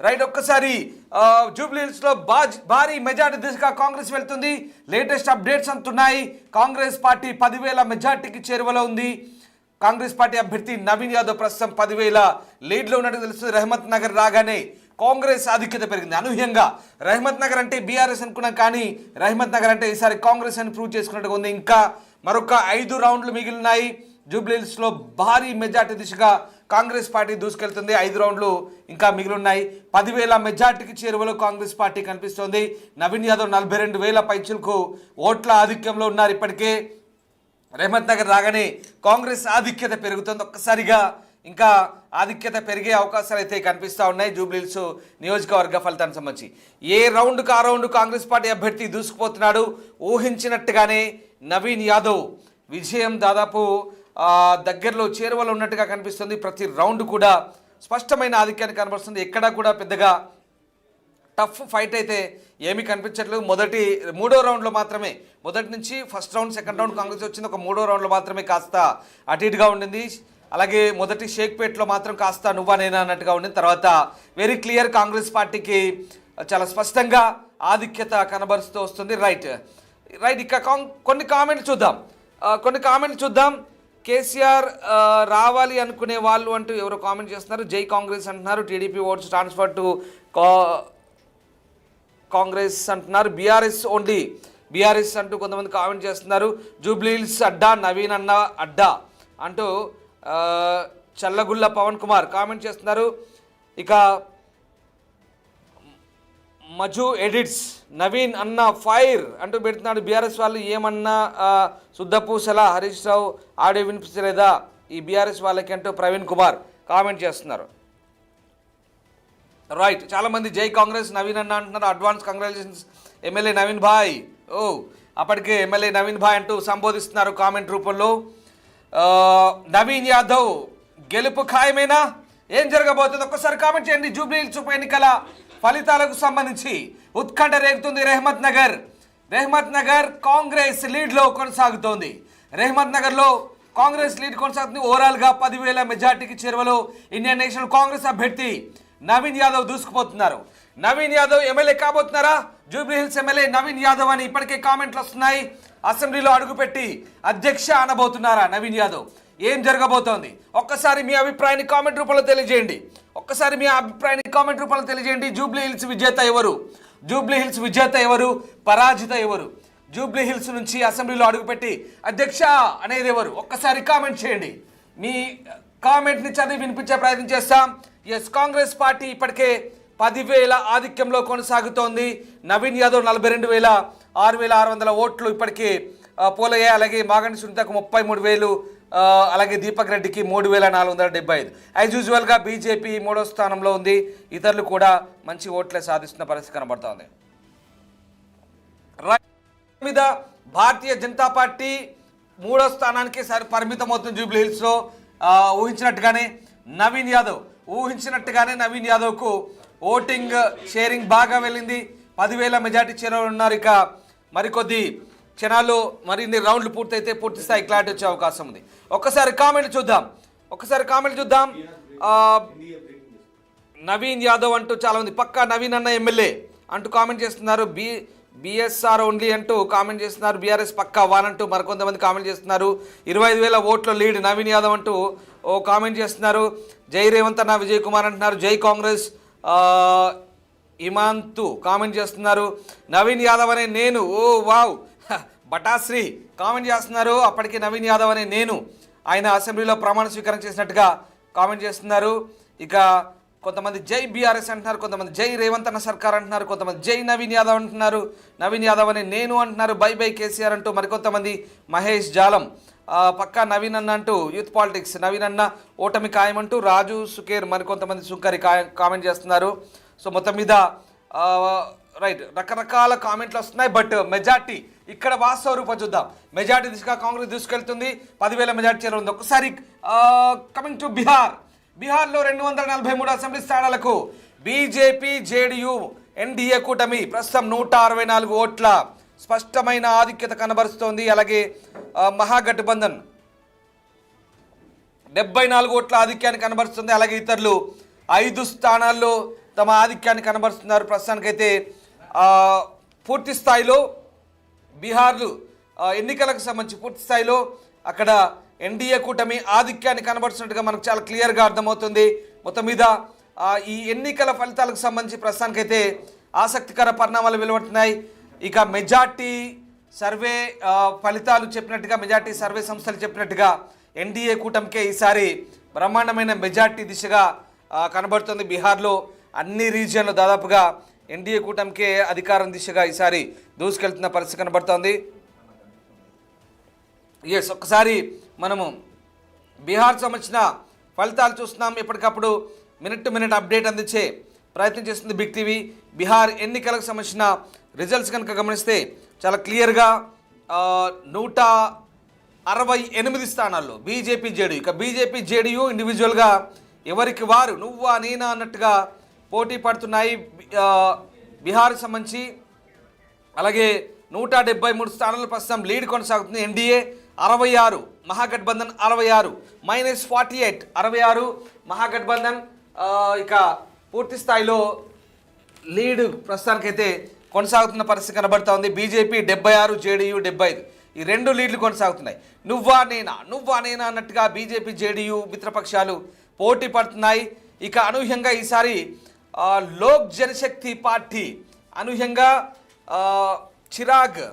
Right, ఒక్కసారి జూబ్లీహిల్స్లో భారీ మెజార్టీ దిశగా కాంగ్రెస్ వెళ్తుంది. లేటెస్ట్ అప్డేట్స్ అంటున్నాయి. కాంగ్రెస్ పార్టీ 10,000 మెజార్టీకి చేరువలో ఉంది. కాంగ్రెస్ పార్టీ అభ్యర్థి నవీన్ యాదవ్ ప్రస్తుతం 10,000 లీడ్లో ఉన్నట్టు తెలుస్తుంది. రహమత్ నగర్ రాగానే కాంగ్రెస్ ఆధిక్యత పెరిగింది. అనూహ్యంగా రహమత్ నగర్ అంటే బీఆర్ఎస్ అనుకున్నాం, కానీ రహమత్ నగర్ అంటే ఈసారి కాంగ్రెస్ అని ప్రూవ్ చేసుకున్నట్టుగా ఉంది. ఇంకా మరొక 5 రౌండ్లు మిగిలినాయి. జూబ్లీహిల్స్లో భారీ మెజార్టీ దిశగా కాంగ్రెస్ పార్టీ దూసుకెళ్తుంది. 5 రౌండ్లు ఇంకా మిగిలిన్నాయి. 10,000 మెజార్టీకి చేరువలో కాంగ్రెస్ పార్టీ కనిపిస్తోంది. నవీన్ యాదవ్ 42,000 పైచులకు ఓట్ల ఆధిక్యంలో ఉన్నారు. ఇప్పటికే రహమత్ నగర్ రాగానే కాంగ్రెస్ ఆధిక్యత పెరుగుతుంది. ఒక్కసారిగా ఇంకా ఆధిక్యత పెరిగే అవకాశాలు అయితే కనిపిస్తూ ఉన్నాయి. జూబ్లీహిల్స్ నియోజకవర్గ ఫలితానికి సంబంధించి ఏ రౌండ్కు ఆ రౌండ్ కాంగ్రెస్ పార్టీ అభ్యర్థి దూసుకుపోతున్నాడు. ఊహించినట్టుగానే నవీన్ యాదవ్ విజయం దాదాపు దగ్గరలో చేరువలో ఉన్నట్టుగా కనిపిస్తుంది. ప్రతి రౌండ్ కూడా స్పష్టమైన ఆధిక్యాన్ని కనబడుతుంది. ఎక్కడా కూడా పెద్దగా టఫ్ ఫైట్ అయితే ఏమీ కనిపించట్లేదు. మూడో రౌండ్లో మాత్రమే, మొదటి నుంచి first round second round Congress వచ్చింది. ఒక మూడో రౌండ్లో మాత్రమే కాస్త అటు ఇటుగా ఉండింది. అలాగే మొదటి షేక్పేట్లో మాత్రం కాస్త నువ్వా నేనా అన్నట్టుగా ఉండింది. తర్వాత వెరీ క్లియర్ కాంగ్రెస్ పార్టీకి చాలా స్పష్టంగా ఆధిక్యత కనబరుస్తూ వస్తుంది. రైట్, ఇక కొన్ని కామెంట్లు చూద్దాం. కేసీఆర్ రావాలి అనుకునే వాళ్ళు అంటూ ఎవరు కామెంట్ చేస్తున్నారు. జై కాంగ్రెస్ అంటున్నారు. TDP votes transfer to Congress అంటున్నారు. బీఆర్ఎస్ అంటూ కొంతమంది కామెంట్ చేస్తున్నారు. జూబ్లీహిల్స్ అడ్డా నవీన్ అన్న అడ్డా అంటూ చల్లగుల్ల పవన్ కుమార్ కామెంట్ చేస్తున్నారు. ఇక మజు ఎడిట్స్ నవీన్ అన్న ఫైర్ అంటూ పెడుతున్నాడు. బీఆర్ఎస్ వాళ్ళు ఏమన్నా శుద్ధపూసల హరీష్ రావు ఆడియో వినిపించలేదా ఈ బీఆర్ఎస్ వాళ్ళకి అంటూ ప్రవీణ్ కుమార్ కామెంట్ చేస్తున్నారు. రైట్, చాలామంది జై కాంగ్రెస్ నవీన్ అన్న అంటున్నారు. అడ్వాన్స్ కంగ్రాచులేషన్స్ ఎమ్మెల్యే నవీన్ భాయ్. అప్పటికే ఎమ్మెల్యే నవీన్ భాయ్ అంటూ సంబోధిస్తున్నారు కామెంట్ రూపంలో. నవీన్ యాదవ్ గెలుపు ఖాయమేనా? ఏం జరగబోతుంది ఒక్కసారి కామెంట్ చేయండి. జూబ్లీహిల్స్ ఉప ఎన్నికల ఫలితాలకు సంబంధించి ఉత్కంఠ రేగుతుంది. రెహమత్ నగర్ కాంగ్రెస్ లీడ్లో కొనసాగుతోంది. రెహమత్ నగర్లో కాంగ్రెస్ లీడ్ కొనసాగుతుంది. ఓవరాల్గా 10,000 మెజార్టీకి చేరువలో ఇండియన్ నేషనల్ కాంగ్రెస్ అభ్యర్థి నవీన్ యాదవ్ దూసుకుపోతున్నారు. నవీన్ యాదవ్ ఎమ్మెల్యే కాబోతున్నారా? జూబ్లీహిల్స్ ఎమ్మెల్యే నవీన్ యాదవ్ అని ఇప్పటికే కామెంట్లు వస్తున్నాయి. అసెంబ్లీలో అడుగుపెట్టి అధ్యక్ష అనబోతున్నారా నవీన్ యాదవ్? ఏం జరగబోతోంది? ఒక్కసారి మీ అభిప్రాయాన్ని కామెంట్ రూపంలో తెలియజేయండి. జూబ్లీహిల్స్ విజేత ఎవరు? పరాజిత ఎవరు? జూబ్లీహిల్స్ నుంచి అసెంబ్లీలో అడుగుపెట్టి అధ్యక్ష అనేది ఎవరు? ఒక్కసారి కామెంట్ చేయండి. మీ కామెంట్ని చదివి వినిపించే ప్రయత్నం చేస్తాం. ఎస్, కాంగ్రెస్ పార్టీ ఇప్పటికే 10,000 ఆధిక్యంలో కొనసాగుతోంది. నవీన్ యాదవ్ 42,000, 6,600 ఓట్లు ఇప్పటికీ పోలయ్యాయి. అలాగే మాగంటి సునీతకు 33,000, అలాగే దీపక్ రెడ్డికి 3,475. యాజ్ యూజువల్గా బీజేపీ 3వ స్థానంలో ఉంది. ఇతరులు కూడా మంచి ఓట్లే సాధిస్తున్న పరిస్థితి కనబడుతోంది. మీద భారతీయ జనతా పార్టీ 3వ స్థానానికి పరిమితం అవుతుంది. జూబ్లీహిల్స్లో ఊహించినట్టుగానే నవీన్ యాదవ్కు ఓటింగ్ షేరింగ్ బాగా వెళ్ళింది. 10,000 మెజార్టీ చేరువలో ఉన్నారు. ఇక మరికొద్ది క్షణాల్లో మరిన్ని రౌండ్లు పూర్తి స్థాయి క్లారిటీ వచ్చే అవకాశం ఉంది. ఒక్కసారి కామెంట్ చూద్దాం. నవీన్ యాదవ్ అంటూ చాలామంది పక్కా నవీన్ అన్న ఎమ్మెల్యే అంటూ కామెంట్ చేస్తున్నారు. బిఎస్ఆర్ ఓన్లీ అంటూ కామెంట్ చేస్తున్నారు. బీఆర్ఎస్ పక్కా అంటూ మరికొంతమంది కామెంట్ చేస్తున్నారు. 25,000 ఓట్ల లీడ్ నవీన్ యాదవ్ అంటూ కామెంట్ చేస్తున్నారు. జై రేవంత్ అన్న విజయ్ కుమార్ అంటున్నారు. జై కాంగ్రెస్ ఇమాంతు కామెంట్ చేస్తున్నారు. నవీన్ యాదవ్ అనే నేను వావ్ బటాశ్రీ కామెంట్ చేస్తున్నారు. అప్పటికి నవీన్ యాదవ్ అనే నేను ఆయన అసెంబ్లీలో ప్రమాణ స్వీకారం చేసినట్టుగా కామెంట్ చేస్తున్నారు. ఇక కొంతమంది జై బీఆర్ఎస్ అంటున్నారు, కొంతమంది జై రేవంత్ అన్న సర్కార్ అంటున్నారు, కొంతమంది జై నవీన్ యాదవ్ అంటున్నారు. నవీన్ యాదవ్ అనే నేను అంటున్నారు. బై కేసీఆర్ అంటూ మరికొంతమంది మహేష్ జాలం పక్కా నవీన్ అన్న అంటూ యూత్ పాలిటిక్స్ నవీన్ అన్న ఓటమి ఖాయమంటూ రాజు సుకేర్ మరికొంతమంది సుంకరి కామెంట్ చేస్తున్నారు. సో మొత్తం మీద రైట్, రకరకాల కామెంట్లు వస్తున్నాయి. బట్ మెజార్టీ ఇక్కడ వాస్తవ రూపం చూద్దాం. మెజార్టీ దిశగా కాంగ్రెస్ దూసుకెళ్తుంది. 10,000 మెజార్టీ చేరుంది. ఒకసారి కమింగ్ టు బీహార్లో 243 అసెంబ్లీ స్థానాలకు బీజేపీ జేడీయూ ఎన్డీఏ కూటమి ప్రస్తుతం 164 ఓట్ల స్పష్టమైన ఆధిక్యత కనబరుస్తోంది. అలాగే మహాగఠబంధన్ 74 ఓట్ల ఆధిక్యాన్ని కనబరుస్తుంది. అలాగే ఇతరులు 5 స్థానాల్లో తమ ఆధిక్యాన్ని కనబరుస్తున్నారు. ప్రస్తుతానికైతే పూర్తి స్థాయిలో బీహార్లు ఎన్నికలకు సంబంధించి పూర్తి స్థాయిలో అక్కడ ఎన్డీఏ కూటమి ఆధిక్యాన్ని కనబరుస్తున్నట్టుగా మనకు చాలా క్లియర్గా అర్థమవుతుంది. మొత్తం మీద ఈ ఎన్నికల ఫలితాలకు సంబంధించి ప్రస్తుతానికైతే ఆసక్తికర పరిణామాలు వెలువడుతున్నాయి. ఇక మెజార్టీ సర్వే ఫలితాలు చెప్పినట్టుగా, మెజార్టీ సర్వే సంస్థలు చెప్పినట్టుగా ఎన్డీఏ కూటమికే ఈసారి బ్రహ్మాండమైన మెజార్టీ దిశగా కనబడుతుంది. బీహార్లో అన్ని రీజియన్లో దాదాపుగా ఎన్డీఏ కూటమికే అధికారం దిశగా ఈసారి దూసుకెళ్తున్న పరిస్థితి కనబడుతోంది. ఒక్కసారి మనము బీహార్ సంబంధించిన ఫలితాలు చూస్తున్నాం. ఎప్పటికప్పుడు మినిట్ టు మినిట్ అప్డేట్ అందించే ప్రయత్నం చేస్తుంది బిగ్ టీవీ. బీహార్ ఎన్నికలకు సంబంధించిన రిజల్ట్స్ కనుక గమనిస్తే చాలా క్లియర్గా 168 స్థానాల్లో బీజేపీ జేడీయూ, ఇక బీజేపీ జేడీయూ ఇండివిజువల్గా ఎవరికి వారు నువ్వా నేనా అన్నట్టుగా పోటీ పడుతున్నాయి బీహార్కి సంబంధించి. అలాగే 173 స్థానాలు ప్రస్తుతం లీడ్ కొనసాగుతుంది. ఎన్డీఏ 66, మహాగఠబంధన్ 66, -48 66 మహాగఠబంధన్ ఇక పూర్తి స్థాయిలో లీడ్ ప్రస్తుతానికైతే కొనసాగుతున్న పరిస్థితి కనబడుతూ ఉంది. బీజేపీ 76, జేడీయూ 75, ఈ 2 లీడ్లు కొనసాగుతున్నాయి. నువ్వా నేనా అన్నట్టుగా బీజేపీ జేడీయూ మిత్రపక్షాలు పోటీ పడుతున్నాయి. ఇక అనూహ్యంగా ఈసారి లోక్ జనశక్తి పార్టీ అనూహ్యంగా చిరాగ్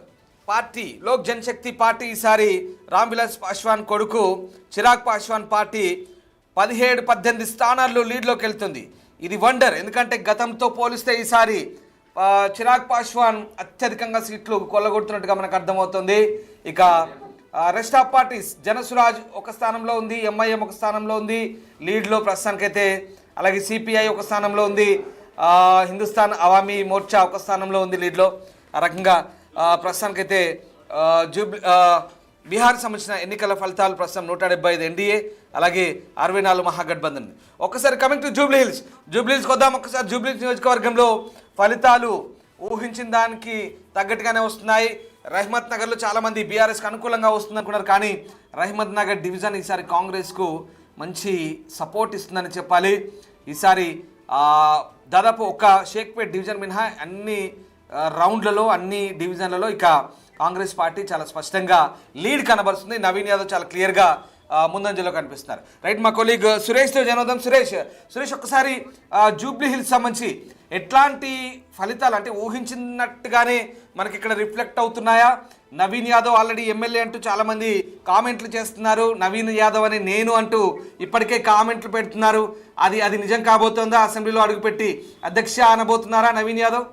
పార్టీ, లోక్ జనశక్తి పార్టీ ఈసారి రామ్ విలాస్ పాస్వాన్ కొడుకు చిరాగ్ పాస్వాన్ పార్టీ 17-18 స్థానాల్లో లీడ్లోకి వెళ్తుంది. ఇది వండర్, ఎందుకంటే గతంతో పోలిస్తే ఈసారి చిరాగ్ పాస్వాన్ అత్యధికంగా సీట్లు కొల్లగొడుతున్నట్టుగా మనకు అర్థమవుతుంది. ఇక రెస్ట్ ఆఫ్ పార్టీస్, జనసురాజ్ ఒక స్థానంలో ఉంది, ఎంఐఎం ఒక స్థానంలో ఉంది లీడ్లో ప్రస్తుతానికైతే. అలాగే సిపిఐ ఒక స్థానంలో ఉంది, హిందుస్థాన్ అవామీ మోర్చా ఒక స్థానంలో ఉంది లీడ్లో. ఆ రకంగా ప్రస్తుతానికైతే బీహార్కి సంబంధించిన ఎన్నికల ఫలితాలు ప్రస్తుతం 175 ఎన్డీఏ, అలాగే 64 మహాగఠబంధన్. ఒక్కసారి కమింగ్ టు జూబ్లీ హిల్స్కి వద్దాం. ఒక్కసారి జూబ్లీ హిల్స్ నియోజకవర్గంలో ఫలితాలు ఊహించిన దానికి తగ్గట్టుగానే వస్తున్నాయి. రహమత్ నగర్లో చాలామంది బీఆర్ఎస్కి అనుకూలంగా వస్తుంది అనుకున్నారు, కానీ రహమత్ నగర్ డివిజన్ ఈసారి కాంగ్రెస్కు మంచి సపోర్ట్ ఇస్తుందని చెప్పాలి. ఈసారి దాదాపు ఒక షేక్పేట్ డివిజన్ మినహా అన్ని రౌండ్లలో, అన్ని డివిజన్లలో ఇక కాంగ్రెస్ పార్టీ చాలా స్పష్టంగా లీడ్ కనబరుస్తుంది. నవీన్ యాదవ్ చాలా క్లియర్గా ముందంజలో కనిపిస్తున్నారు. రైట్, మా కొలీగ్ సురేష్తో జనోదం. సురేష్ ఒక్కసారి జూబ్లీ హిల్స్ సంబంధించి ఎట్లాంటి ఫలితాలు అంటే ఊహించినట్టుగానే మనకి ఇక్కడ రిఫ్లెక్ట్ అవుతున్నాయా? నవీన్ యాదవ్ ఆల్రెడీ ఎమ్మెల్యే అంటూ చాలామంది కామెంట్లు చేస్తున్నారు. నవీన్ యాదవ్ అని నేను అంటూ ఇప్పటికే కామెంట్లు పెడుతున్నారు. అది నిజం కాబోతుందా? అసెంబ్లీలో అడుగుపెట్టి అధ్యక్ష అనబోతున్నారా నవీన్ యాదవ్?